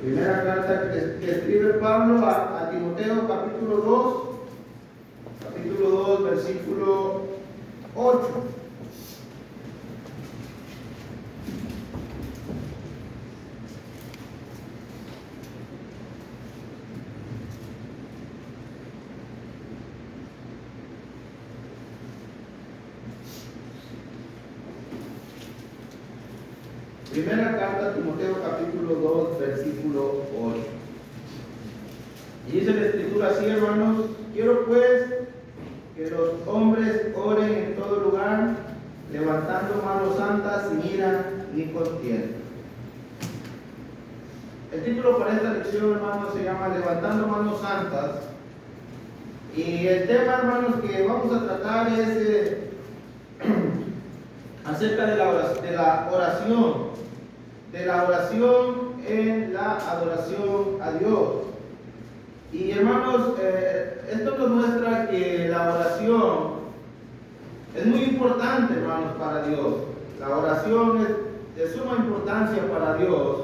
Primera carta que escribe Pablo a Timoteo, capítulo 2, versículo 8. Primera carta a Timoteo, capítulo 2, versículo 8. Y dice la escritura así, hermanos: quiero pues que los hombres oren en todo lugar, levantando manos santas, sin ira ni contienda. El título para esta lección, hermanos, se llama Levantando manos santas. Y el tema, hermanos, que vamos a tratar es acerca de la oración. De la oración en la adoración a Dios. Y hermanos, esto nos muestra que la oración es muy importante, hermanos, para Dios. La oración es de suma importancia para Dios.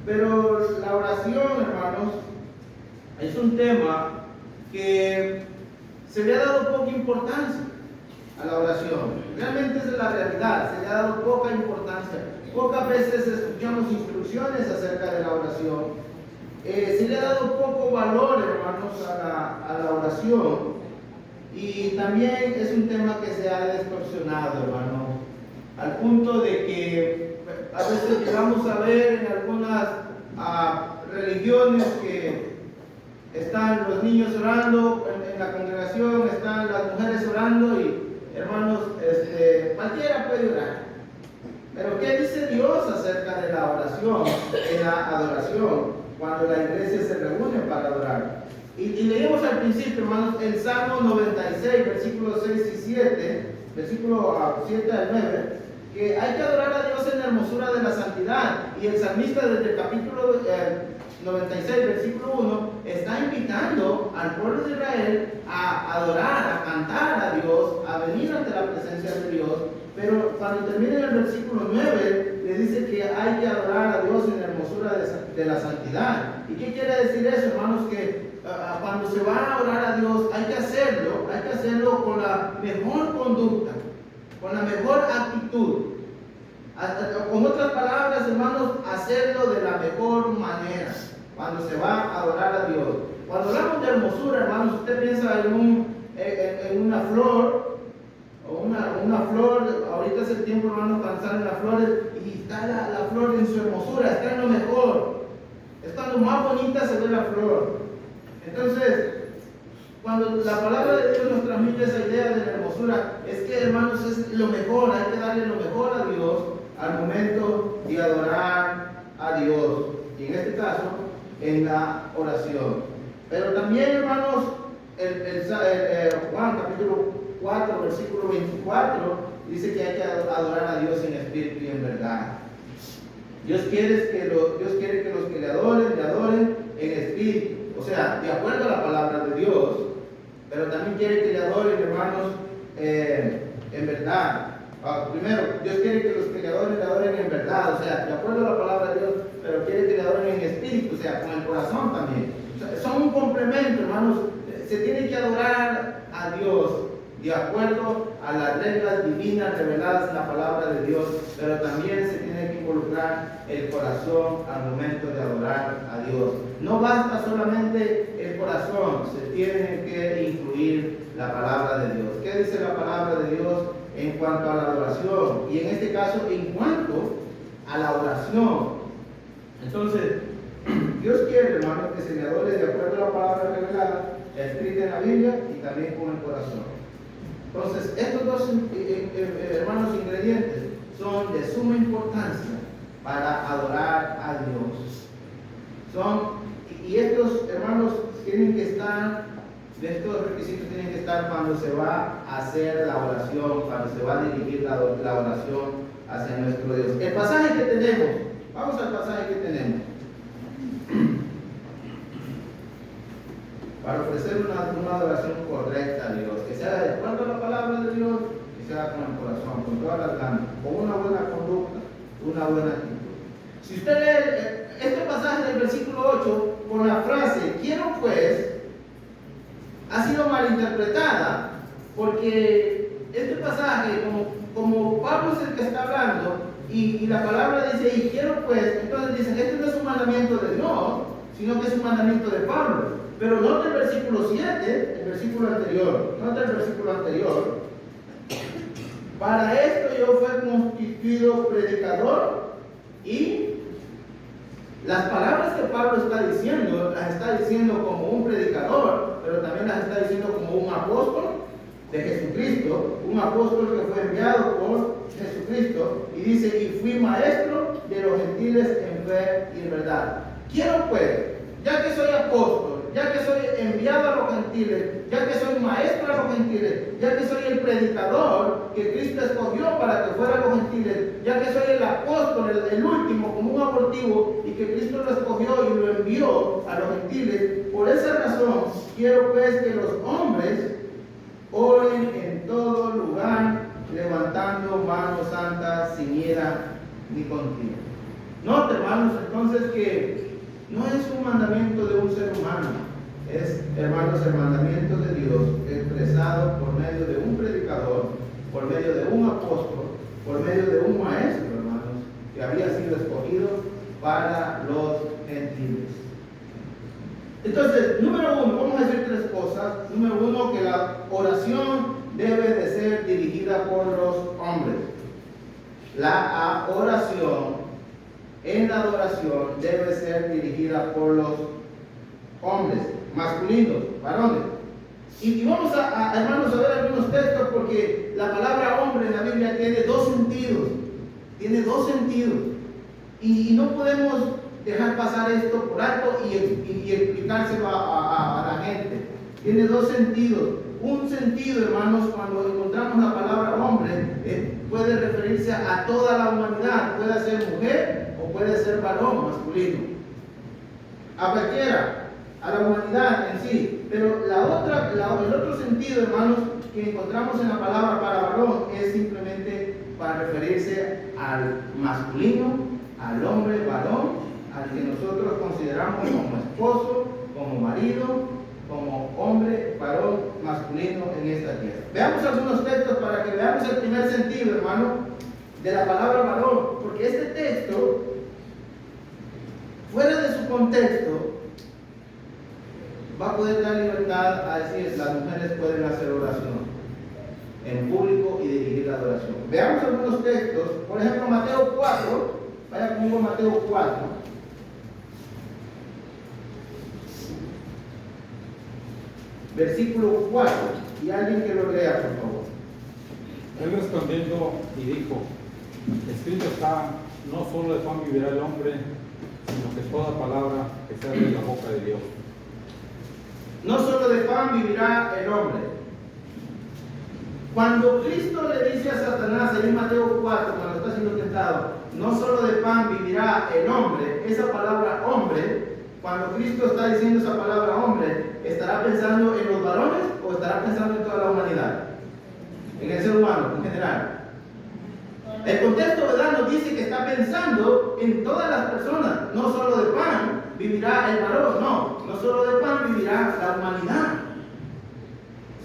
Pero la oración, hermanos, es un tema que se le ha dado poca importancia a la oración. Realmente esa es la realidad, se le ha dado poca importancia. Pocas veces escuchamos instrucciones acerca de la oración. Se le ha dado poco valor, hermanos, a la oración. Y también es un tema que se ha distorsionado, hermano, al punto de que a veces llegamos a ver en algunas religiones que están los niños orando en la congregación, están las mujeres orando y, hermanos, cualquiera puede orar. Pero ¿qué dice Dios acerca de la oración en la adoración cuando la iglesia se reúne para adorar? Y leímos al principio, hermanos, el Salmo 96, versículos 6 y 7, versículo 7 al 9, que hay que adorar a Dios en la hermosura de la santidad. Y el salmista desde el capítulo 96, versículo 1, está invitando al pueblo de Israel a adorar, a cantar a Dios, a venir ante la presencia de Dios. Pero cuando termina el versículo 9, le dice que hay que adorar a Dios en la hermosura de la santidad. ¿Y qué quiere decir eso, hermanos? Que cuando se va a orar a Dios hay que hacerlo con la mejor conducta, con la mejor actitud. Con otras palabras, hermanos, hacerlo de la mejor manera cuando se va a adorar a Dios. Cuando hablamos de hermosura, hermanos, usted piensa en una flor, o una flor. Ahorita es el tiempo, hermanos, para salen las flores y está la flor en su hermosura, está en lo mejor, está lo más bonita se ve la flor. Entonces, cuando la palabra de Dios nos transmite esa idea de la hermosura, es que, hermanos, es lo mejor, hay que darle lo mejor a Dios al momento de adorar a Dios, y en este caso, en la oración. Pero también, hermanos, Juan capítulo 4, versículo 24, dice que hay que adorar a Dios en espíritu y en verdad. Dios quiere que los que le adoren en espíritu, o sea, de acuerdo a la palabra de Dios, pero también quiere que le adoren, hermanos, en verdad. Primero, Dios quiere que los que le adoren en verdad, o sea, de acuerdo a la palabra de Dios, pero quiere que le adoren en espíritu, o sea, con el corazón también. O sea, son un complemento, hermanos. Se tiene que adorar a Dios de acuerdo a las reglas divinas reveladas en la palabra de Dios, pero también se tiene que involucrar el corazón al momento de adorar a Dios. No basta solamente el corazón, se tiene que incluir la palabra de Dios. ¿Qué dice la palabra de Dios en cuanto a la adoración? Y en este caso, en cuanto a la oración. Entonces, Dios quiere, hermano, que se le adore de acuerdo a la palabra revelada, escrita en la Biblia, y también con el corazón. Entonces, estos dos, hermanos, ingredientes son de suma importancia para adorar a Dios. Y estos, hermanos, tienen que estar, estos requisitos tienen que estar cuando se va a hacer la oración, cuando se va a dirigir la oración hacia nuestro Dios. El pasaje que tenemos, vamos al pasaje que tenemos. Para ofrecer una adoración correcta a Dios, que sea de acuerdo a la palabra de Dios, que sea con el corazón, con todas las ganas, con una buena conducta, una buena actitud. Si usted lee este pasaje del versículo 8, con la frase, quiero pues, ha sido malinterpretada, porque este pasaje, como Pablo es el que está hablando, y la palabra dice, y quiero pues, entonces dicen, este no es un mandamiento de Dios, sino que es un mandamiento de Pablo. Pero nota el versículo 7, el versículo anterior, nota el versículo anterior. Para esto yo fui constituido predicador, y las palabras que Pablo está diciendo, las está diciendo como un predicador, pero también las está diciendo como un apóstol de Jesucristo, un apóstol que fue enviado por Jesucristo, y dice, y fui maestro de los gentiles en fe y en verdad. Quiero pues, ya que soy apóstol, ya que soy enviado a los gentiles, ya que soy maestro a los gentiles, ya que soy el predicador que Cristo escogió para que fuera a los gentiles, ya que soy el apóstol, el último, como un abortivo, y que Cristo lo escogió y lo envió a los gentiles, por esa razón quiero pues que los hombres oren en todo lugar, levantando manos santas sin ira ni contienda. Note, hermanos, entonces que no es un mandamiento de un ser humano, es, hermanos, el mandamiento de Dios expresado por medio de un predicador, por medio de un apóstol, por medio de un maestro, hermanos, que había sido escogido para los gentiles. Entonces, número uno, vamos a decir tres cosas. Número uno, que la oración debe de ser dirigida por los hombres. La oración en la adoración debe ser dirigida por los hombres, masculinos, varones. Y vamos hermanos, a ver algunos textos, porque la palabra hombre en la Biblia tiene dos sentidos. Tiene dos sentidos. Y no podemos dejar pasar esto por alto y explicárselo a la gente. Tiene dos sentidos. Un sentido, hermanos, cuando encontramos la palabra hombre, puede referirse a toda la humanidad. Puede ser mujer o puede ser varón, masculino. A cualquiera, a la humanidad en sí. Pero el otro sentido, hermanos, que encontramos en la palabra para varón es simplemente para referirse al masculino, al hombre varón, al que nosotros consideramos como esposo, como marido, como hombre, varón, masculino en esta tierra. Veamos algunos textos para que veamos el primer sentido, hermano, de la palabra varón, porque este texto, fuera de su contexto, va a poder dar libertad a decir, las mujeres pueden hacer oración en público y dirigir la adoración. Veamos algunos textos, por ejemplo, Mateo 4, vaya conmigo a Mateo 4. Versículo 4, y alguien que lo lea, por favor. Él respondiendo y dijo, escrito está, no solo de pan vivirá el hombre, sino que toda palabra que sale de la boca de Dios. No solo de pan vivirá el hombre. Cuando Cristo le dice a Satanás en Mateo 4, cuando está siendo tentado, no solo de pan vivirá el hombre, esa palabra hombre, cuando Cristo está diciendo esa palabra hombre, ¿estará pensando en los varones o estará pensando en toda la humanidad? En el ser humano, en general. El contexto, ¿verdad?, nos dice que está pensando en todas las personas. No solo de pan vivirá el varón, no solo de pan vivirá la humanidad,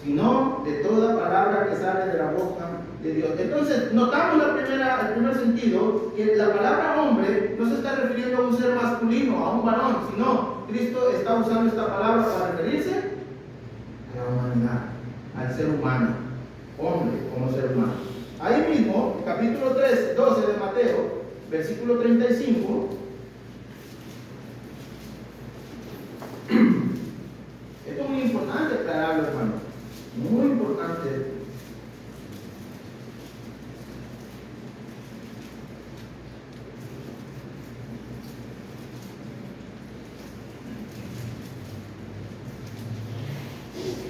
sino de toda palabra que sale de la boca de Dios. Entonces, notamos el primer sentido, que la palabra hombre no se está refiriendo a un ser masculino, a un varón, sino Cristo está usando esta palabra para referirse a la humanidad, al ser humano, hombre como ser humano. Ahí mismo, capítulo 3, 12 de Mateo, versículo 35. Esto es muy importante aclararlo, hermano. Muy importante.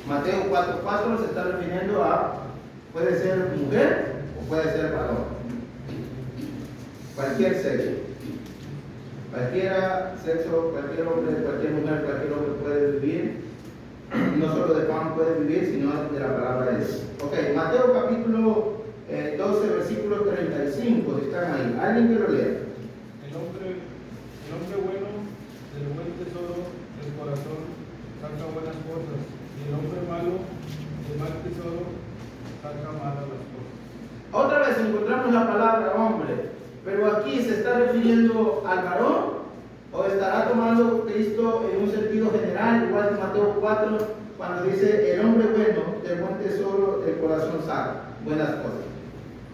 Mateo 4:4 se está refiriendo a, puede ser mujer o puede ser varón. Cualquier sexo. Cualquiera sexo, cualquier hombre, cualquier mujer, cualquier hombre puede vivir. No solo de pan puede vivir, sino de la palabra de Dios. Ok, Mateo capítulo 12, versículo 35, si están ahí. ¿Alguien que lo lea? El hombre bueno refiriendo al varón o estará tomando Cristo en un sentido general, igual que Mateo 4, cuando dice el hombre bueno del buen tesoro del corazón saca buenas cosas?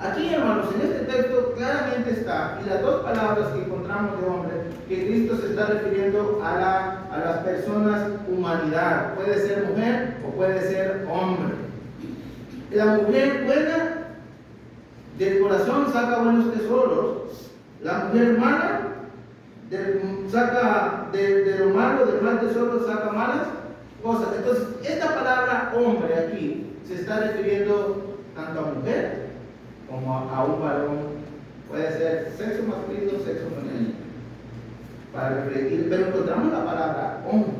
Aquí, hermanos, en este texto claramente está, y las dos palabras que encontramos de hombre, que Cristo se está refiriendo a las personas humanidad. Puede ser mujer o puede ser hombre. La mujer buena del corazón saca buenos tesoros. La mujer mala saca de lo malo, del mal tesoro saca malas cosas. Entonces, esta palabra hombre aquí se está refiriendo tanto a mujer como a un varón. Puede ser sexo masculino, sexo femenino, para refletir, pero encontramos la palabra hombre.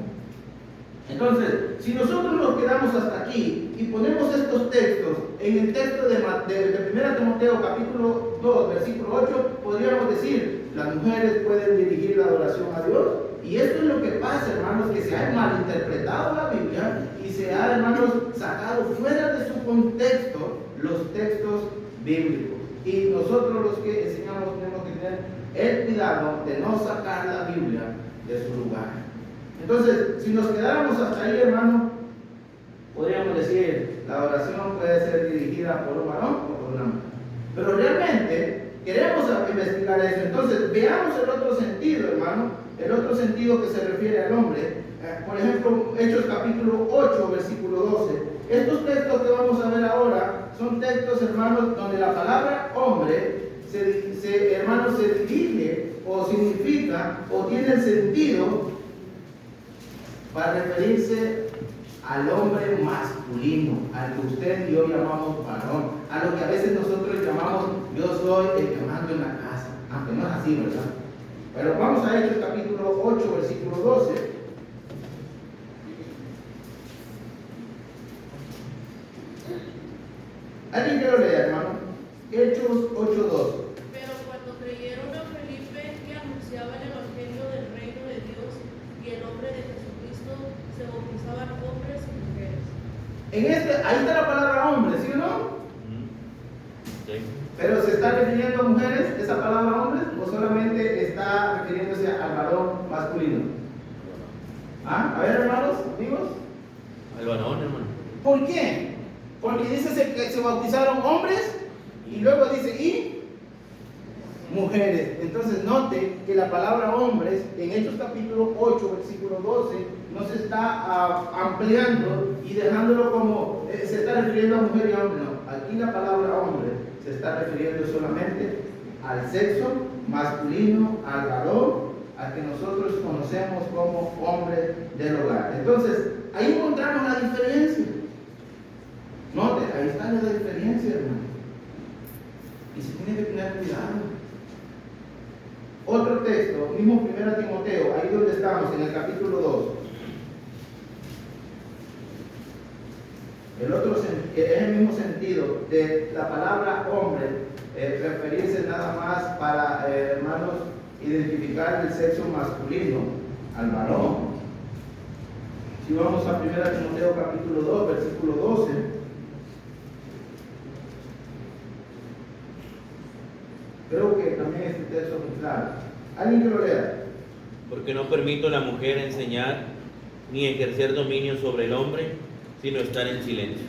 Entonces, si nosotros nos quedamos hasta aquí y ponemos estos textos en el texto de 1 Timoteo capítulo 2, versículo 8, podríamos decir, las mujeres pueden dirigir la adoración a Dios. Y esto es lo que pasa, hermanos, que se ha malinterpretado la Biblia y se ha, hermanos, sacado fuera de su contexto los textos bíblicos. Y nosotros los que enseñamos tenemos que tener el cuidado de no sacar la Biblia de su lugar. Entonces, si nos quedáramos hasta ahí, hermano, podríamos decir, la oración puede ser dirigida por un varón o por una mujer. Pero realmente queremos investigar eso. Entonces, veamos el otro sentido, hermano, el otro sentido que se refiere al hombre. Por ejemplo, Hechos capítulo 8, versículo 12. Estos textos que vamos a ver ahora son textos, hermanos, donde la palabra hombre hermanos, se dirige o significa o tiene el sentido para referirse al hombre masculino, al que usted y yo llamamos varón, a lo que a veces nosotros llamamos yo soy el que mando en la casa, aunque no es así, ¿verdad? Pero vamos a Hechos capítulo 8, versículo 12. ¿Alguien que lo lea, hermano? Hechos 8:12. Pero cuando creyeron a Felipe que anunciaba el evangelio del reino de Dios y el nombre de Jesucristo, se bautizaban hombres y mujeres. Ahí está la palabra hombre, ¿sí o no? Sí. Pero ¿se está refiriendo a mujeres esa palabra hombres o solamente está refiriéndose al varón masculino? A ver, hermanos, amigos. Al varón, hermano. ¿Por qué? Porque dice que se bautizaron hombres y luego dice y mujeres. Entonces note que la palabra hombres en Hechos capítulo 8, versículo 12 no se está ampliando y dejándolo como se está refiriendo a mujer y hombre. No, aquí la palabra hombre se está refiriendo solamente al sexo masculino, al varón, al que nosotros conocemos como hombre del hogar. Entonces, ahí encontramos la diferencia. Note, ahí está la diferencia, hermano. Y se tiene que tener cuidado. Otro texto, mismo 1 Timoteo, ahí donde estamos, en el capítulo 2. Es el mismo sentido de la palabra hombre, referirse nada más para, hermanos, identificar el sexo masculino, al varón. Si vamos a 1 Timoteo capítulo 2, versículo 12. Creo que también este texto es muy claro. ¿Alguien que lo lea? Porque no permito a la mujer enseñar ni ejercer dominio sobre el hombre, sino estar en silencio.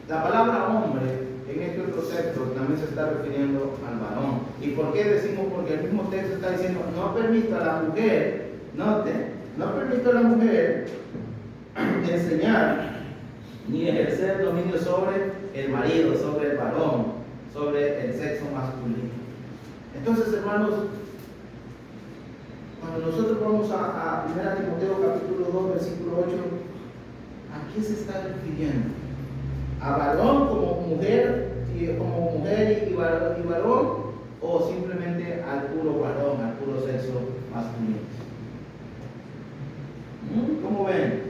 La palabra hombre en este otro texto también se está refiriendo al varón. ¿Y por qué decimos? Porque el mismo texto está diciendo no permito a la mujer, note, no permito a la mujer enseñar ni ejercer dominio sobre el marido, sobre el varón, sobre el sexo masculino. Entonces, hermanos, cuando nosotros vamos a 1 Timoteo capítulo 2, versículo 8, ¿a qué se está refiriendo? ¿A varón como mujer y varón, o simplemente al puro varón, al puro sexo masculino? ¿Cómo ven?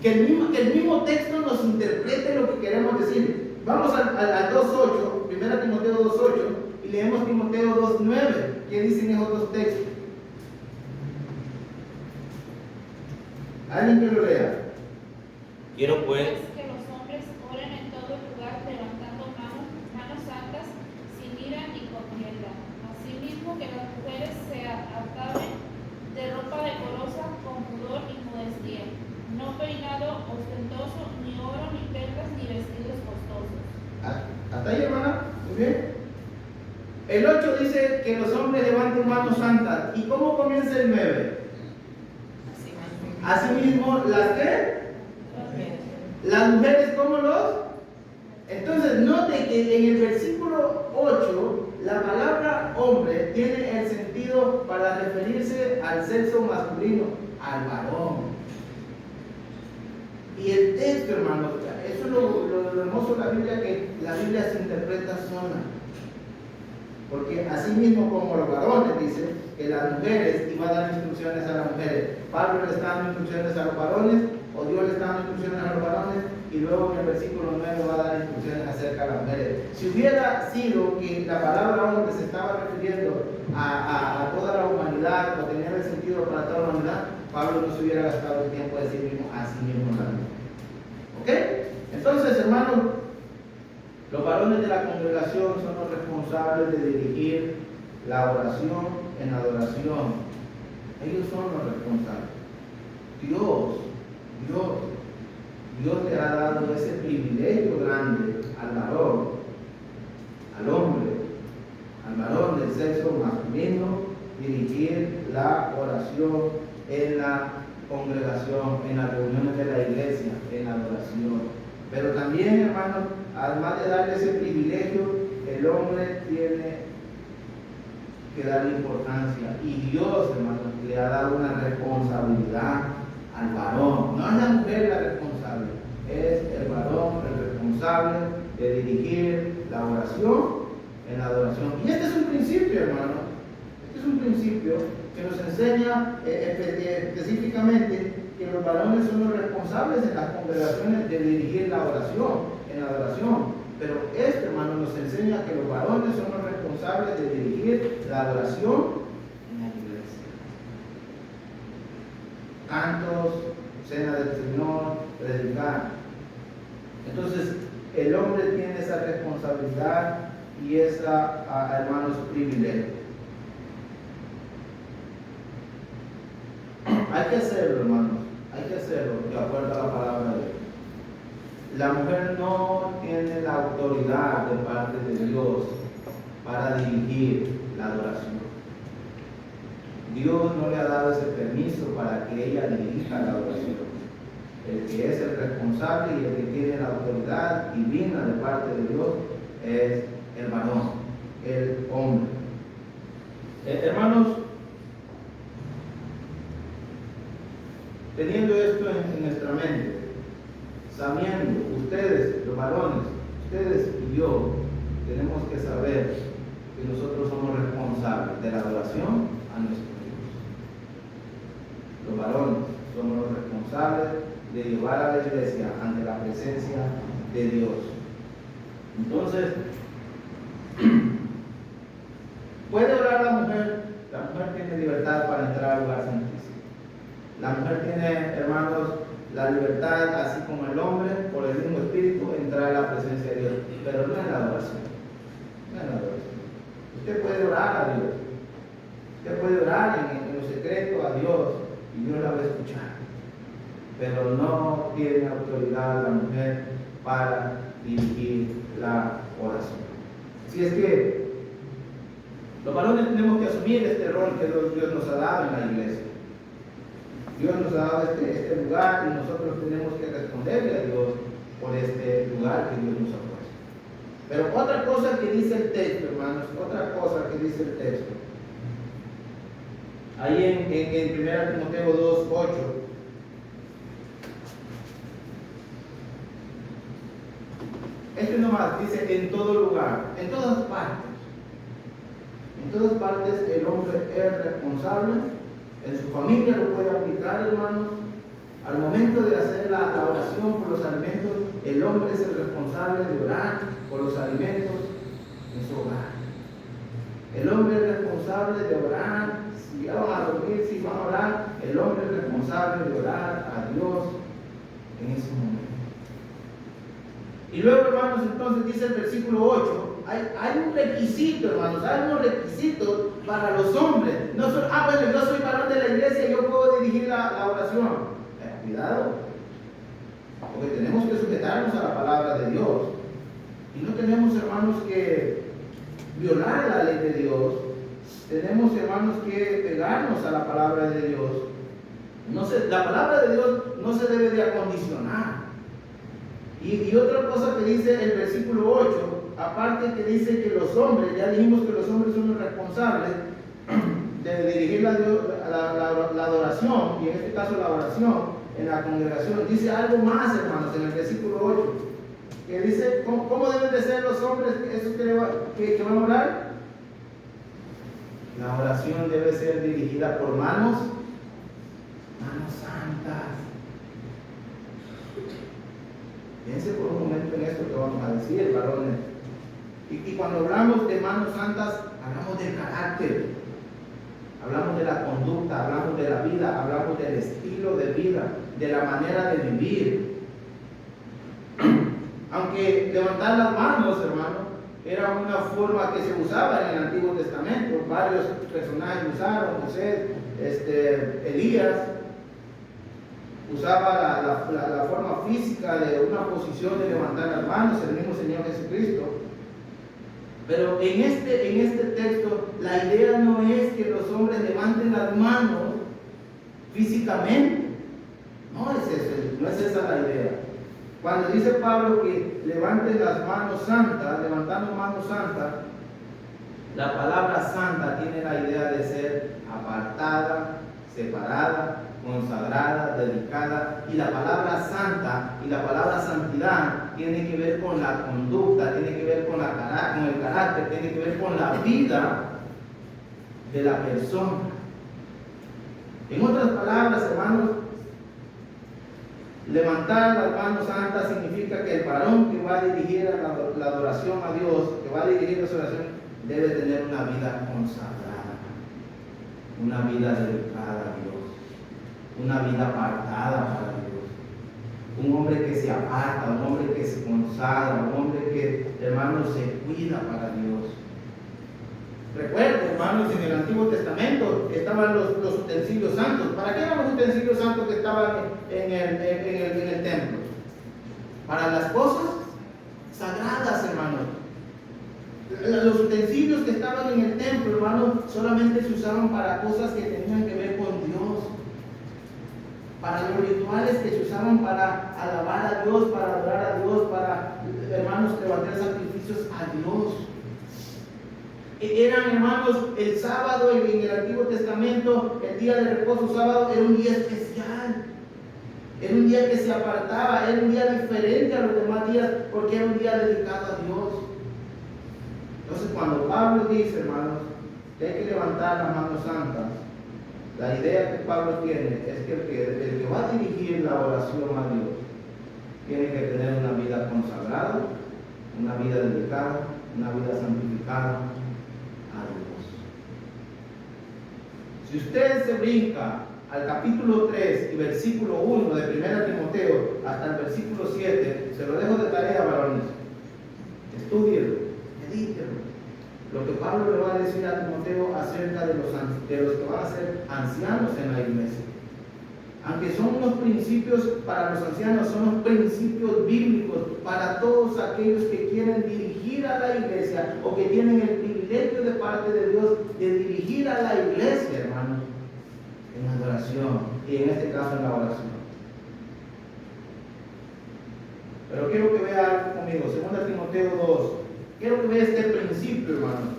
Que el mismo texto nos interprete lo que queremos decir. Vamos al 2.8, 1 Timoteo 2.8, y leemos Timoteo 2.9. ¿Qué dicen esos dos textos? ¿Alguien que lo lea? Quiero pues Que los hombres oren en todo lugar levantando manos santas, sin ira ni contienda, mas El 8 dice que los hombres levanten manos santas. ¿Y cómo comienza el 9? Asimismo, ¿las qué? Las mujeres, ¿cómo los? Entonces, note que en el versículo 8, la palabra hombre tiene el sentido para referirse al sexo masculino, al varón. Y el texto, hermano, eso es lo hermoso de la Biblia, que la Biblia se interpreta sola. Porque así mismo como los varones, dice que las mujeres iban a dar instrucciones a las mujeres. Pablo le está dando instrucciones a los varones, o Dios le está dando instrucciones a los varones, y luego en el versículo 9 va a dar instrucciones acerca de las mujeres. Si hubiera sido que la palabra hombre se estaba refiriendo a toda la humanidad, o tenía el sentido para toda la humanidad, Pablo no se hubiera gastado el tiempo de decir mismo, así mismo la mujer. ¿Ok? Entonces, hermanos, los varones de la congregación son los responsables de dirigir la oración en adoración. Ellos son los responsables. Dios le ha dado ese privilegio grande al varón, al hombre, al varón del sexo masculino, dirigir la oración en la congregación, en las reuniones de la iglesia, en la adoración. Pero también, hermanos, además de darle ese privilegio, el hombre tiene que darle importancia. Y Dios, hermanos, le ha dado una responsabilidad al varón. No es la mujer la responsable, es el varón el responsable de dirigir la oración en la adoración. Y este es un principio, hermano. Este es un principio que nos enseña específicamente que los varones son los responsables en las congregaciones de dirigir la oración, en la adoración. Pero este, hermano, nos enseña que los varones son los responsables de dirigir la adoración en la iglesia. Cantos, cena del Señor, predicar. Entonces, el hombre tiene esa responsabilidad y esa, hermanos, privilegio. Hay que hacerlo, hermanos, hay que hacerlo de acuerdo a la palabra de Dios. La mujer no tiene la autoridad de parte de Dios para dirigir la adoración. Dios no le ha dado ese permiso para que ella dirija la adoración. El que es el responsable y el que tiene la autoridad divina de parte de Dios es el varón, el hombre. Hermanos, teniendo esto en nuestra mente, sabiendo, ustedes, los varones, ustedes y yo, tenemos que saber que nosotros somos responsables de la adoración a nuestro Dios. Los varones somos los responsables de llevar a la iglesia ante la presencia de Dios. Entonces, ¿puede orar la mujer? La mujer tiene libertad para entrar al lugar santísimo. La mujer tiene, hermanos, la libertad, así como el hombre, por el mismo espíritu, entrar a la presencia de Dios. Pero no en la adoración. No en la adoración. Usted puede orar a Dios. Usted puede orar en lo secreto a Dios y Dios la va a escuchar. Pero no tiene autoridad la mujer para dirigir la oración. Así es que los varones tenemos que asumir este rol que Dios nos ha dado en la iglesia. Dios nos ha dado este lugar y nosotros tenemos que responderle a Dios por este lugar que Dios nos ha puesto. Pero otra cosa que dice el texto, hermanos, otra cosa que dice el texto. Ahí en 1 Timoteo 2:8. Este nomás dice en todo lugar, en todas partes. En todas partes el hombre es responsable. En su familia lo puede aplicar, hermanos. Al momento de hacer la oración por los alimentos, el hombre es el responsable de orar por los alimentos en su hogar. El hombre es responsable de orar. Si van a dormir, si van a orar, el hombre es responsable de orar a Dios en ese momento. Y luego, hermanos, entonces dice el versículo 8, hay un requisito, hermanos, hay unos requisitos para los hombres. No son, bueno, yo soy varón de la iglesia y yo puedo dirigir la oración. Cuidado, porque tenemos que sujetarnos a la palabra de Dios. Y no tenemos, hermanos, que violar la ley de Dios. Tenemos, hermanos, que pegarnos a la palabra de Dios. La palabra de Dios no se debe de acondicionar. Y otra cosa que dice el versículo 8, aparte que dice que los hombres, ya dijimos que los hombres son los responsables de dirigir la adoración, y en este caso la oración en la congregación. Dice algo más, hermanos, en el versículo 8, que dice, ¿cómo deben de ser los hombres esos que van a orar? La oración debe ser dirigida por manos santas. Piense por un momento en esto que vamos a decir, varones. Y cuando hablamos de manos santas, hablamos del carácter, hablamos de la conducta, hablamos de la vida, hablamos del estilo de vida, de la manera de vivir. Aunque levantar las manos, hermano, era una forma que se usaba en el Antiguo Testamento. Varios personajes usaron, José, Elías, usaba la forma física de una posición de levantar las manos, el mismo Señor Jesucristo. Pero en este texto, la idea no es que los hombres levanten las manos físicamente. No es esa la idea. Cuando dice Pablo que levanten las manos santas, levantando manos santas, la palabra santa tiene la idea de ser apartada, separada, consagrada, dedicada, y la palabra santa y la palabra santidad tiene que ver con la conducta, tiene que ver con el carácter, tiene que ver con la vida de la persona. En otras palabras, hermanos, levantar las manos santas significa que el varón que va a dirigir la adoración a Dios, que va a dirigir esa oración, debe tener una vida consagrada, una vida dedicada a Dios, una vida apartada para Dios, un hombre que se aparta, un hombre que se consagra, un hombre que, hermanos, se cuida para Dios. Recuerden, hermanos, en el Antiguo Testamento estaban los utensilios santos. ¿Para qué eran los utensilios santos que estaban en el templo? Para las cosas sagradas, hermanos. Los utensilios que estaban en el templo, hermanos, solamente se usaban para cosas que tenían que ver con Dios. Para los rituales que se usaban para alabar a Dios, para adorar a Dios, para, hermanos, levantar sacrificios a Dios. Eran, hermanos, el sábado en el Antiguo Testamento, el día de reposo sábado, era un día especial. Era un día que se apartaba, era un día diferente a los demás días, porque era un día dedicado a Dios. Entonces, cuando Pablo dice, hermanos, que hay que levantar las manos santas, la idea que Pablo tiene es que el que va a dirigir la oración a Dios tiene que tener una vida consagrada, una vida dedicada, una vida santificada a Dios. Si usted se brinca al capítulo 3 y versículo 1 de 1 Timoteo hasta el versículo 7, se lo dejo de tarea, varones. Estúdielo, medítelo. Lo que Pablo le va a decir a Timoteo acerca de los que van a ser ancianos en la iglesia. Aunque son unos principios para los ancianos, son unos principios bíblicos para todos aquellos que quieren dirigir a la iglesia o que tienen el privilegio de parte de Dios de dirigir a la iglesia, hermanos, en adoración y en este caso en la oración. Pero quiero que vea algo conmigo, 2 Timoteo 2. Quiero que vea este principio, hermano.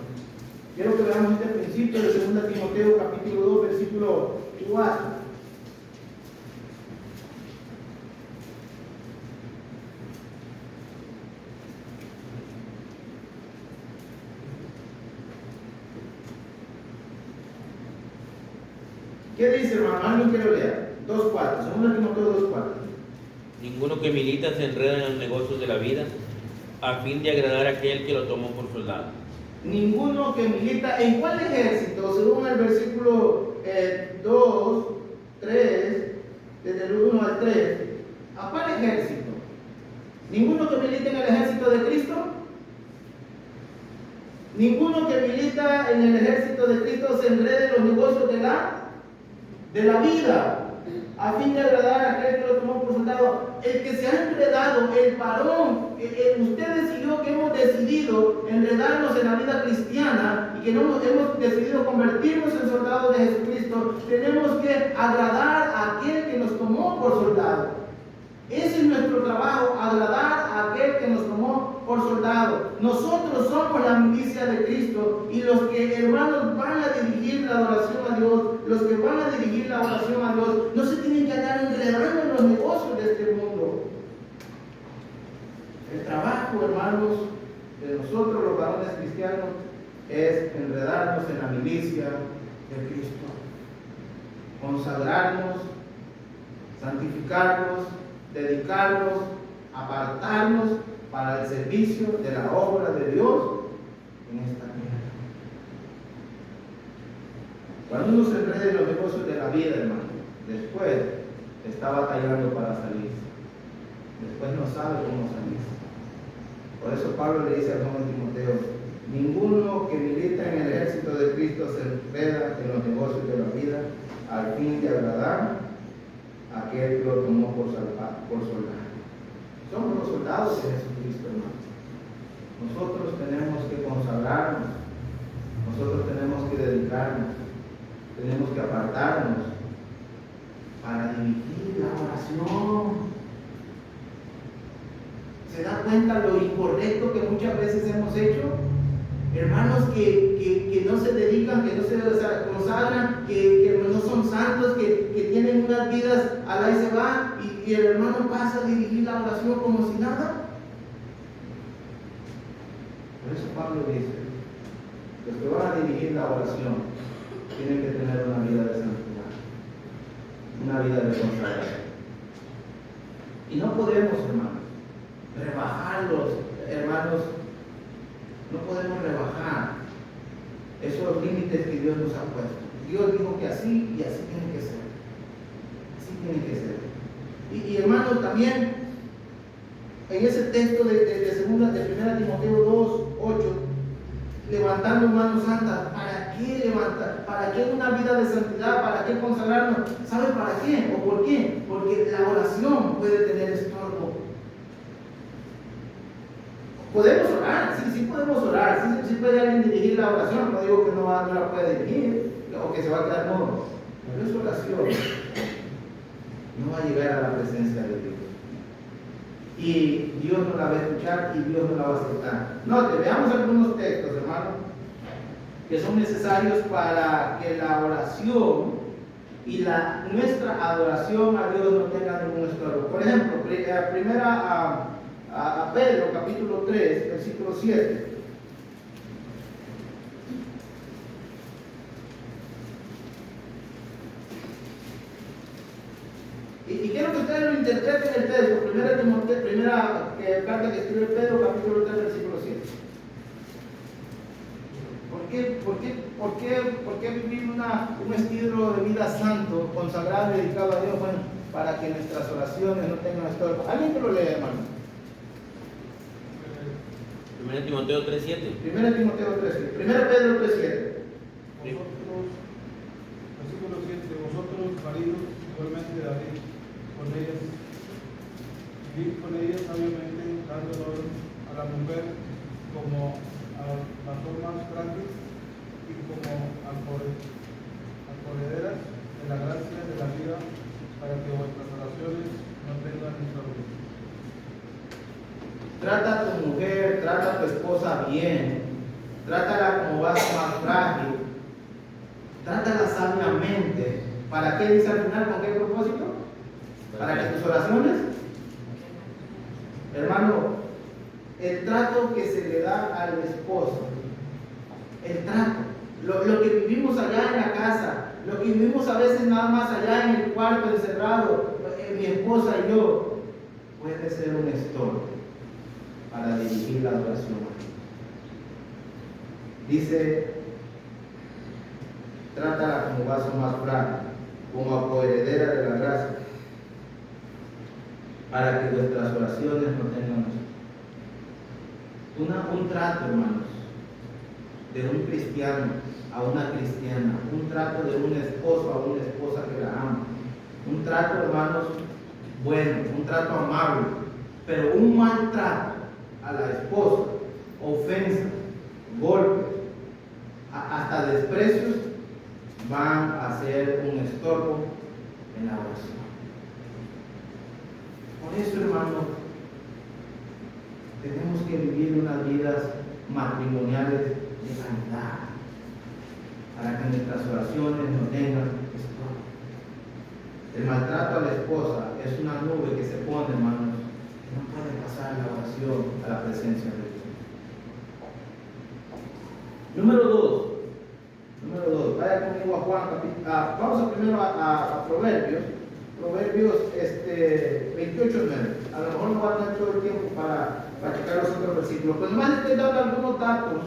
Quiero que veamos este principio de 2 Timoteo capítulo 2, versículo 4. ¿Qué dice, hermano? ¿Alguien quiere leer? 2.4, 2 Timoteo 2.4. Ninguno que milita se enreda en los negocios de la vida a fin de agradar a aquel que lo tomó por soldado. Ninguno que milita en cuál ejército, según el versículo 2, 3, desde el 1 al 3, ¿a cuál ejército? Ninguno que milita en el ejército de Cristo. Ninguno que milita en el ejército de Cristo se enrede en los negocios de la vida, a fin de agradar a aquel que lo tomó por soldado. el que se ha enredado, el varón, ustedes y yo que hemos decidido enredarnos en la vida cristiana y que no hemos decidido convertirnos en soldados de Jesucristo, tenemos que agradar a aquel que nos tomó por soldado. Ese es nuestro trabajo, agradar a aquel que nos tomó por soldado. Nosotros somos la milicia de Cristo, y los que, hermanos, van a dirigir la adoración a Dios, los que van a dirigir la oración a Dios, no se tienen que andar enredando en los negocios de este mundo. El trabajo, hermanos, de nosotros los varones cristianos es enredarnos en la milicia de Cristo, consagrarnos, santificarnos, dedicarnos, apartarnos para el servicio de la obra de Dios en esta tierra. Cuando uno se enreda en los negocios de la vida, hermano, después está batallando para salirse. Después no sabe cómo salirse. Por eso Pablo le dice al joven Timoteo: ninguno que milita en el ejército de Cristo se enreda en los negocios de la vida al fin de agradar a aquel que lo tomó por soldado. Somos los soldados de Jesucristo, hermanos. Nosotros tenemos que consagrarnos, nosotros tenemos que dedicarnos, tenemos que apartarnos para dirigir la oración. ¿Se da cuenta lo incorrecto que muchas veces hemos hecho? Hermanos que no se dedican, que no se consagran, que no son santos, que tienen unas vidas a la y se va, y el hermano pasa a dirigir la oración como si nada. Por eso Pablo dice: los que van a dirigir la oración tienen que tener una vida de santidad, una vida de consagración. Y no podemos, hermanos, rebajarlos, hermanos. No podemos rebajar esos límites que Dios nos ha puesto. Dios dijo que así y así tiene que ser. Así tiene que ser. Y hermanos, también en ese texto de 1 Timoteo 2, 8, levantando manos santas, ¿para qué levantar? ¿Para qué una vida de santidad? ¿Para qué consagrarnos? ¿Sabe para qué o por qué? Porque la oración puede tener estorbo. Podemos orar, sí podemos orar, sí puede alguien dirigir la oración, no digo que no la puede dirigir o que se va a quedar no, pero esa oración no va a llegar a la presencia de Dios. Y Dios no la va a escuchar y Dios no la va a aceptar. Note, veamos algunos textos, hermano, que son necesarios para que la oración y nuestra adoración a Dios no tenga ningún estorbo. Por ejemplo, primera a Pedro, capítulo 3, versículo 7. Y quiero que ustedes lo interpreten el texto. Primera carta que escribe Pedro, capítulo 3, versículo 7. ¿Por qué vivir un estilo de vida santo, consagrado y dedicado a Dios? Bueno, para que nuestras oraciones no tengan estorbo. ¿Alguien que lo lea, hermano? 1 Timoteo 3:7. 1 Timoteo 3:7. 1 Pedro 3:7. Versículo 7. Vosotros, maridos, igualmente David, con ellas, vivid con ellas sabiamente, dando honor a la mujer como a las más grandes y como acorrederas de la gracia de la vida, para que vuestras oraciones no tengan estorbo. Trata a tu mujer, trata a tu esposa bien, trátala como vaso más frágil, trátala sabiamente. ¿Para qué dice al final? ¿Con qué propósito? Para que tus oraciones, hermano, el trato que se le da al esposo, el trato, lo que vivimos allá en la casa, lo que vivimos a veces nada más allá en el cuarto encerrado, mi esposa y yo, puede ser un estorbo para dirigir la adoración. Dice: trátala como vaso más frágil, como coheredera de la gracia, para que vuestras oraciones no tengan un trato, hermanos, de un cristiano a una cristiana, un trato de un esposo a una esposa que la ama, un trato, hermanos, bueno, un trato amable, pero un maltrato a la esposa, ofensa, golpes, hasta desprecios, van a ser un estorbo en la oración. Por eso, hermano, tenemos que vivir unas vidas matrimoniales de santidad, para que nuestras oraciones no tengan estorbo. El maltrato a la esposa es una nube que se pone, hermanos, que no puede pasar la oración a la presencia de Dios. Número 2, vaya conmigo a Juan, vamos primero a Proverbios. Proverbios 28:9. A lo mejor no va a tener todo el tiempo para checar los otros versículos, pero además les dado algunos datos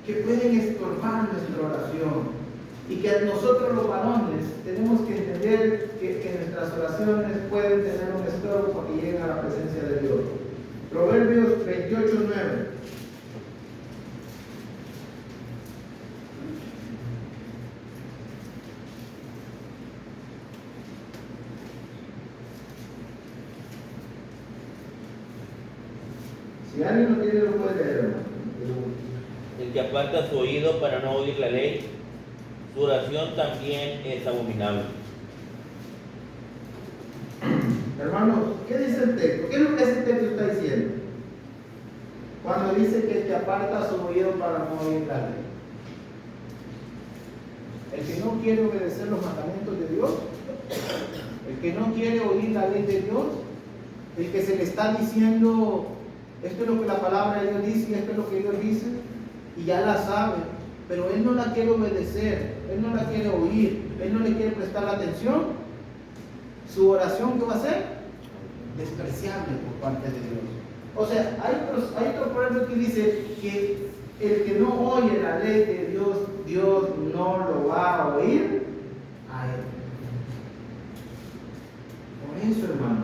que pueden estorbar nuestra oración, y que nosotros los varones tenemos que entender que nuestras oraciones pueden tener un estorbo para que lleguen a la presencia de Dios. Proverbios 28:9. Si alguien no tiene, lo puede leer, hermano. El que aparta su oído para no oír la ley, su oración también es abominable. Hermanos, ¿qué dice el texto? ¿Qué es lo que ese texto está diciendo? Cuando dice que el que aparta su oído para no oír la ley. El que no quiere obedecer los mandamientos de Dios, el que no quiere oír la ley de Dios, el que se le está diciendo, esto es lo que la palabra de Dios dice y esto es lo que Dios dice, y ya la sabe, pero él no la quiere obedecer, él no la quiere oír, él no le quiere prestar atención. Su oración, ¿qué va a ser? Despreciable por parte de Dios. O sea, hay otro proverbio que dice que el que no oye la ley de Dios, Dios no lo va a oír a él. Por eso, hermano,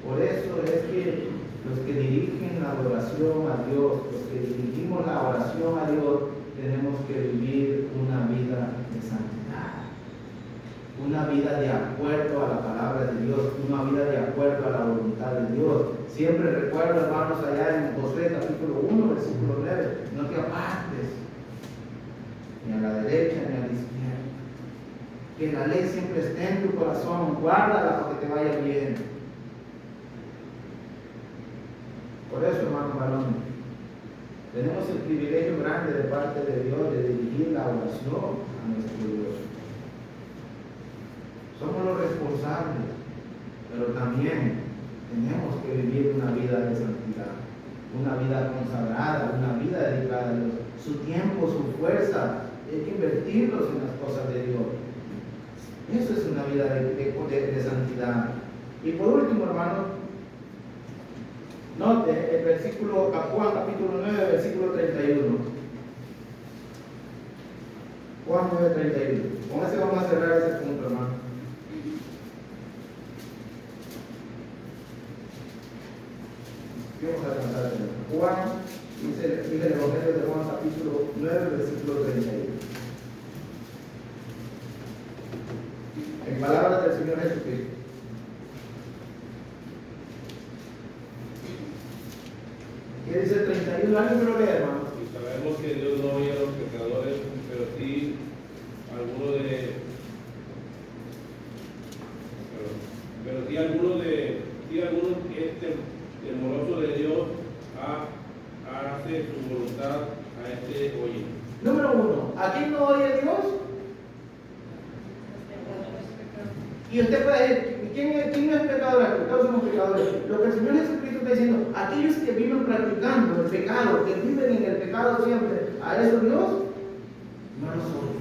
por eso es que los que dirigen la adoración a Dios, los que dirigimos la oración a Dios, tenemos que vivir una vida de santidad, una vida de acuerdo a la palabra de Dios, una vida de acuerdo a la voluntad de Dios. Siempre recuerdo, hermanos, allá en Josué capítulo 1, versículo 9, no te apartes ni a la derecha ni a la izquierda, que la ley siempre esté en tu corazón, guárdala para que te vaya bien. Por eso, hermanos varones, tenemos el privilegio grande de parte de Dios de dirigir la oración a nuestro Dios. Somos los responsables, pero también tenemos que vivir una vida de santidad, una vida consagrada, una vida dedicada a Dios. Su tiempo, su fuerza, hay que invertirlos en las cosas de Dios. Eso es una vida de santidad. Y por último, hermano, note el versículo, Juan capítulo 9, versículo 31. Juan 9, 31. Con ese vamos a cerrar ese punto, hermano. Vamos a alcanzar. Juan, dice el Evangelio de Juan capítulo 9, versículo 31. En palabras del Señor Jesucristo. ¿Qué dice el 31? ¿Alguien me lo lee, hermano? Y sabemos que Dios no oye a los pecadores, pero sí algunos que es temoroso de Dios hace su voluntad, a este oye. Número 1, ¿a quién no oye Dios? Y usted puede decir, ¿quién no es pecador? Todos somos pecadores. Lo que el Señor Jesucristo está diciendo, aquellos que viven practicando el pecado, que viven en el pecado siempre, a eso Dios no los oye.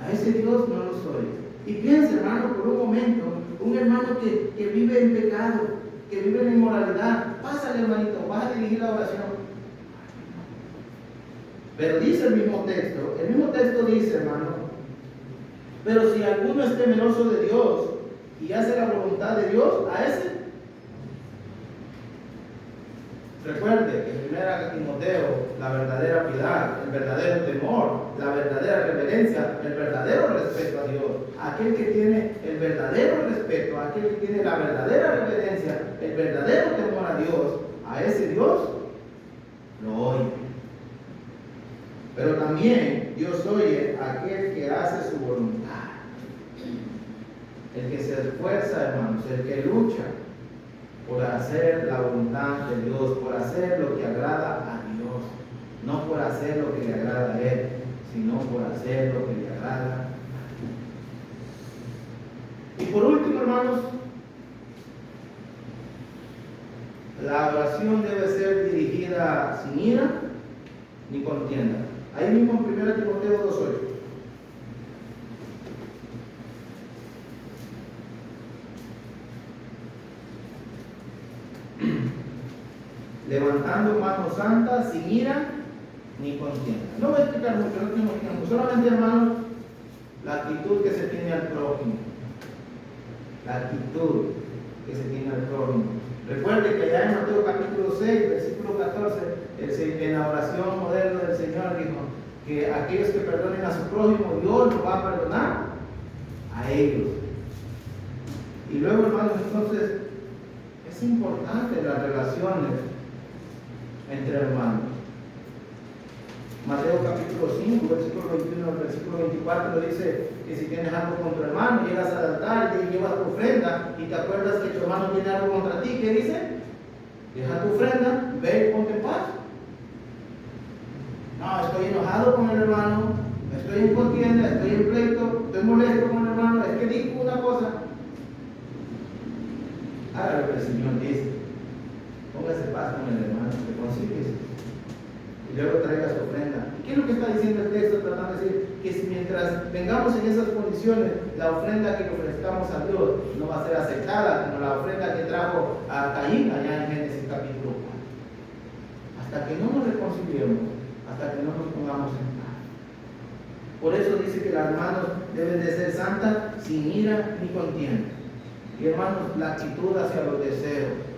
A ese Dios no los oye. Y piensa, hermano, por un momento, un hermano que vive en pecado, que vive en inmoralidad, pásale, hermanito, vas a dirigir la oración. Pero dice el mismo texto dice, hermano, pero si alguno es temeroso de Dios y hace la voluntad de Dios, a ese Recuerde que en 1 Timoteo, la verdadera piedad, el verdadero temor, la verdadera reverencia, el verdadero respeto a Dios. Aquel que tiene el verdadero respeto, aquel que tiene la verdadera reverencia, el verdadero temor a Dios, a ese Dios lo oye. Pero también Dios oye a aquel que hace su voluntad. El que se esfuerza, hermanos, el que lucha por hacer la voluntad de Dios, por hacer lo que agrada a Dios, no por hacer lo que le agrada a Él, sino por hacer lo que le agrada a Dios. Y por último, hermanos, la oración debe ser dirigida sin ira ni contienda. Ahí mismo en 1 Timoteo 2:8. Levantando manos santas, sin ira ni contienda. No voy a explicar mucho, no tengo tiempo. Solamente, hermanos, la actitud que se tiene al prójimo. La actitud que se tiene al prójimo. Recuerde que allá en Mateo capítulo 6, versículo 14, en la oración moderna del Señor dijo que aquellos que perdonen a su prójimo, Dios los va a perdonar a ellos. Y luego, hermanos, entonces, es importante las relaciones entre hermanos. Mateo capítulo 5, versículo 21 al versículo 24 dice que si tienes algo con tu hermano, llegas al altar y llevas tu ofrenda y te acuerdas que tu hermano tiene algo contra ti, ¿qué dice? Deja tu ofrenda, ve y ponte en paz. No, estoy enojado con el hermano, estoy en contienda, estoy en pleito, estoy molesto con el hermano, es que dijo una cosa. Haga lo que el Señor dice. Póngase paz con el hermano, reconcíliese y luego traiga su ofrenda. ¿Y qué es lo que está diciendo el texto? Tratando de decir que si mientras vengamos en esas condiciones, la ofrenda que le ofrezcamos a Dios no va a ser aceptada, como la ofrenda que trajo a Caín allá en Génesis capítulo 4. Hasta que no nos reconciliemos, hasta que no nos pongamos en paz. Por eso dice que las manos deben de ser santas, sin ira ni contienda. Y hermanos, la actitud hacia los deseos.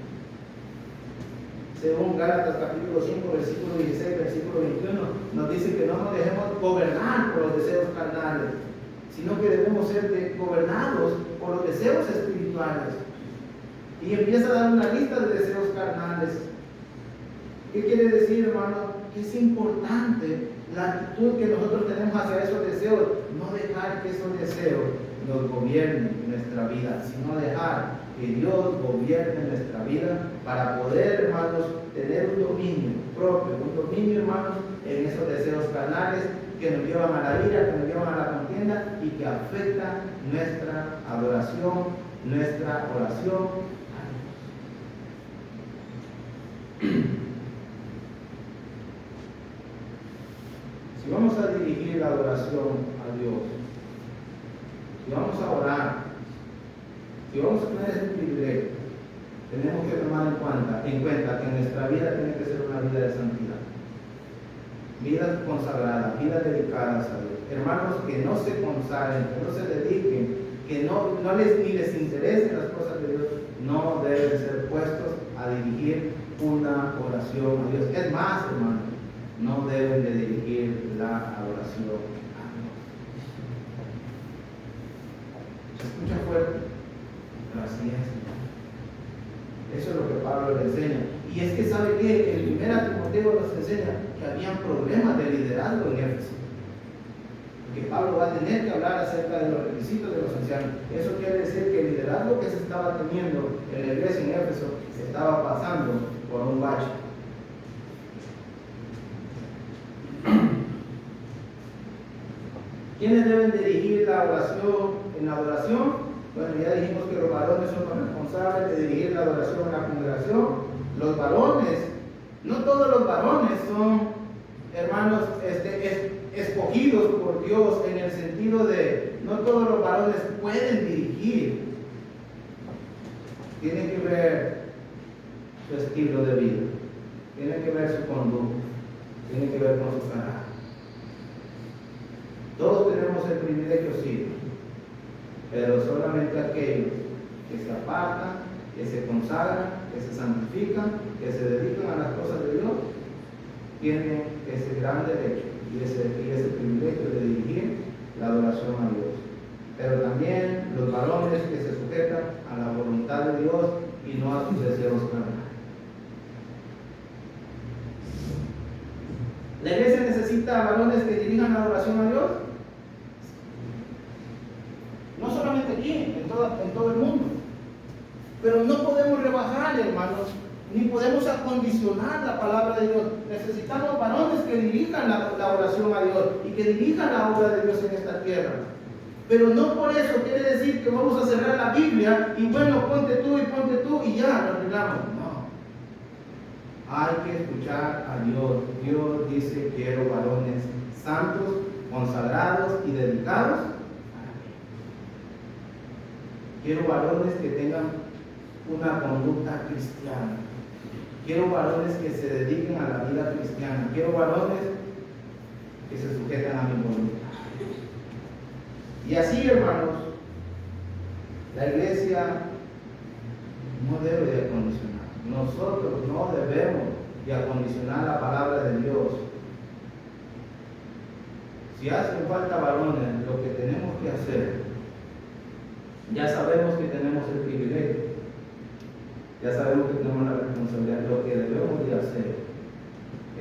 Según Gálatas capítulo 5, versículo 16, versículo 21, nos dice que no nos dejemos gobernar por los deseos carnales, sino que debemos ser gobernados por los deseos espirituales. Y empieza a dar una lista de deseos carnales. ¿Qué quiere decir, hermano? Que es importante la actitud que nosotros tenemos hacia esos deseos, no dejar que esos deseos nos gobiernen nuestra vida, sino dejar que Dios gobierne nuestra vida para poder, hermanos, tener un dominio propio, un dominio, hermanos, en esos deseos carnales que nos llevan a la ira, que nos llevan a la contienda y que afectan nuestra adoración, nuestra oración a Dios. Si vamos a dirigir la adoración a Dios, si vamos a orar, si vamos a tener ese privilegio, tenemos que tomar en cuenta que nuestra vida tiene que ser una vida de santidad, vidas consagradas, vidas dedicadas a Dios. Hermanos que no se consagren, que no se dediquen, que ni les interesen las cosas de Dios, no deben ser puestos a dirigir una oración a Dios. Es más, hermanos, no deben de dirigir la adoración a Dios. ¿Se escucha fuerte? Pero así es. Eso es lo que Pablo le enseña. Y es que sabe que el 1 Timoteo nos enseña que había problemas de liderazgo en Éfeso. Porque Pablo va a tener que hablar acerca de los requisitos de los ancianos. Eso quiere decir que el liderazgo que se estaba teniendo en la iglesia en Éfeso se estaba pasando por un bache. ¿Quiénes deben dirigir la oración en la adoración? Bueno, ya dijimos que los varones son los responsables de dirigir la adoración en la congregación. Los varones, no todos los varones son, hermanos, escogidos por Dios en el sentido de, no todos los varones pueden dirigir. Tienen que ver su estilo de vida, tienen que ver su conducta, tienen que ver con su carácter. Todos tenemos el privilegio, sí, pero solamente aquellos que se apartan, que se consagran que se santifican, que se dedican a las cosas de Dios, tienen ese gran derecho y ese privilegio de dirigir la adoración a Dios. Pero también los varones que se sujetan a la voluntad de Dios y no a sus deseos carnales. ¿La iglesia necesita varones que dirijan la adoración a Dios? No solamente aquí, en todo el mundo. Pero no podemos rebajar, hermanos, ni podemos acondicionar la palabra de Dios. Necesitamos varones que dirijan la oración a Dios y que dirijan la obra de Dios en esta tierra. Pero no por eso quiere decir que vamos a cerrar la Biblia y bueno, ponte tú y ya lo arreglamos. No. Hay que escuchar a Dios. Dios dice: quiero varones santos, consagrados y dedicados. Quiero varones que tengan una conducta cristiana. Quiero varones que se dediquen a la vida cristiana. Quiero varones que se sujetan a mi voluntad. Y así, hermanos, la iglesia no debe de acondicionar. Nosotros no debemos de acondicionar la palabra de Dios. Si hacen falta varones, lo que tenemos que hacer, ya sabemos que tenemos el privilegio, ya sabemos que tenemos la responsabilidad. Lo que debemos de hacer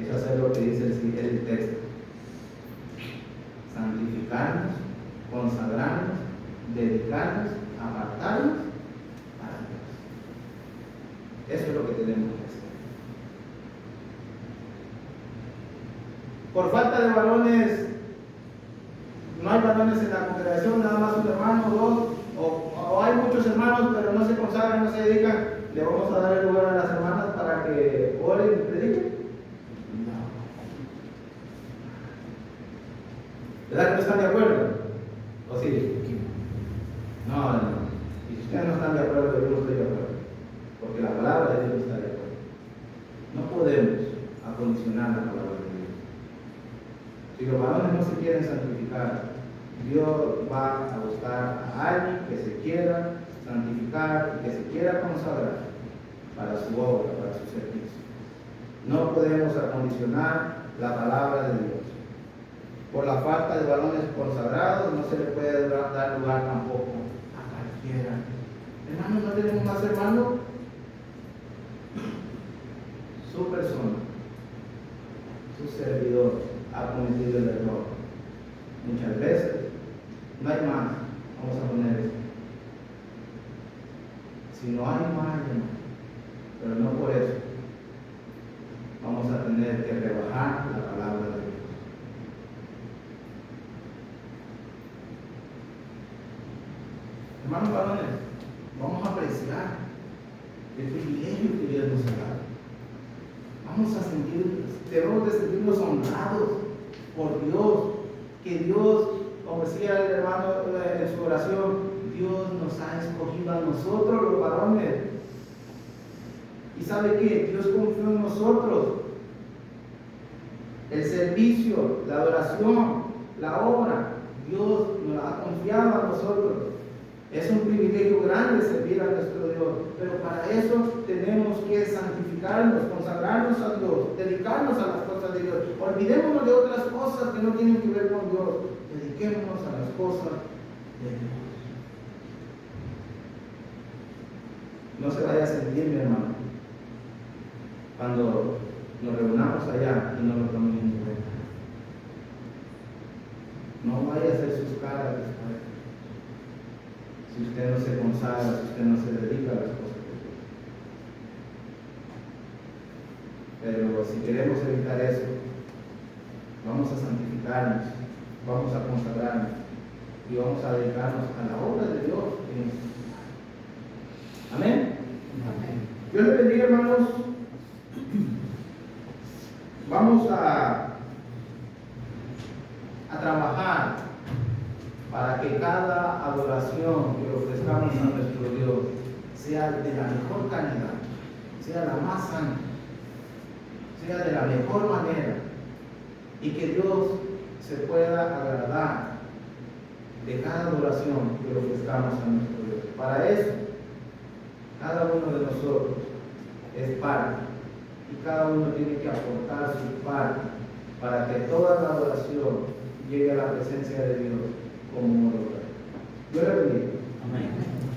es hacer lo que dice el texto: santificarnos, consagrarnos, dedicarnos, apartarnos para Dios. Eso es lo que tenemos que hacer. Por falta de varones, no hay varones en la congregación, nada más un hermano o dos, o hay muchos hermanos pero no se consagran, no se dedican. ¿Le vamos a dar el lugar a las hermanas para que oren y prediquen? No. ¿Verdad que no están de acuerdo? ¿O sí? No. Y si ustedes no están de acuerdo, yo no estoy de acuerdo. Porque la palabra de Dios está de acuerdo. No podemos acondicionar la palabra de Dios. Si los varones no se quieren santificar, Dios va a buscar a alguien que se quiera santificar y que se quiera consagrar para su obra, para su servicio. No podemos acondicionar la palabra de Dios. Por la falta de varones consagrados no se le puede dar lugar tampoco a cualquiera. Hermanos, ¿no tenemos más hermanos? Su persona, su servidor ha cometido el error. Muchas veces no hay más. Vamos a poner esto. Si no hay más, pero no por eso vamos a tener que rebajar la palabra de Dios. Hermanos varones, vamos a apreciar el privilegio que Dios nos ha dado. Vamos a debemos de sentirnos honrados por Dios, que Dios, como decía el hermano en su oración, Dios nos ha escogido a nosotros los varones. ¿Y sabe qué? Dios confió en nosotros. El servicio, la adoración, la obra, Dios nos ha confiado a nosotros. Es un privilegio grande servir a nuestro Dios, pero para eso tenemos que santificarnos, consagrarnos a Dios, dedicarnos a las cosas de Dios. Olvidémonos de otras cosas que no tienen que ver con Dios. Dediquémonos a las cosas de Dios. No se vaya a sentir, mi hermano, cuando nos reunamos allá y no lo tomen en cuenta. No vaya a hacer sus caras después. Si usted no se consagra, si usted no se dedica a las cosas de Dios. Pero si queremos evitar eso, vamos a santificarnos, vamos a consagrarnos y vamos a dedicarnos a la obra de Dios. Amén. Dios les bendiga, hermanos. Vamos a trabajar para que cada adoración que ofrezcamos a nuestro Dios sea de la mejor calidad, sea la más santa, sea de la mejor manera, y que Dios se pueda agradar de cada adoración que ofrezcamos a nuestro Dios. Para eso, cada uno de nosotros es parte. Y cada uno tiene que aportar su parte para que toda la adoración llegue a la presencia de Dios como un lugar. Dios le bendiga. Amén.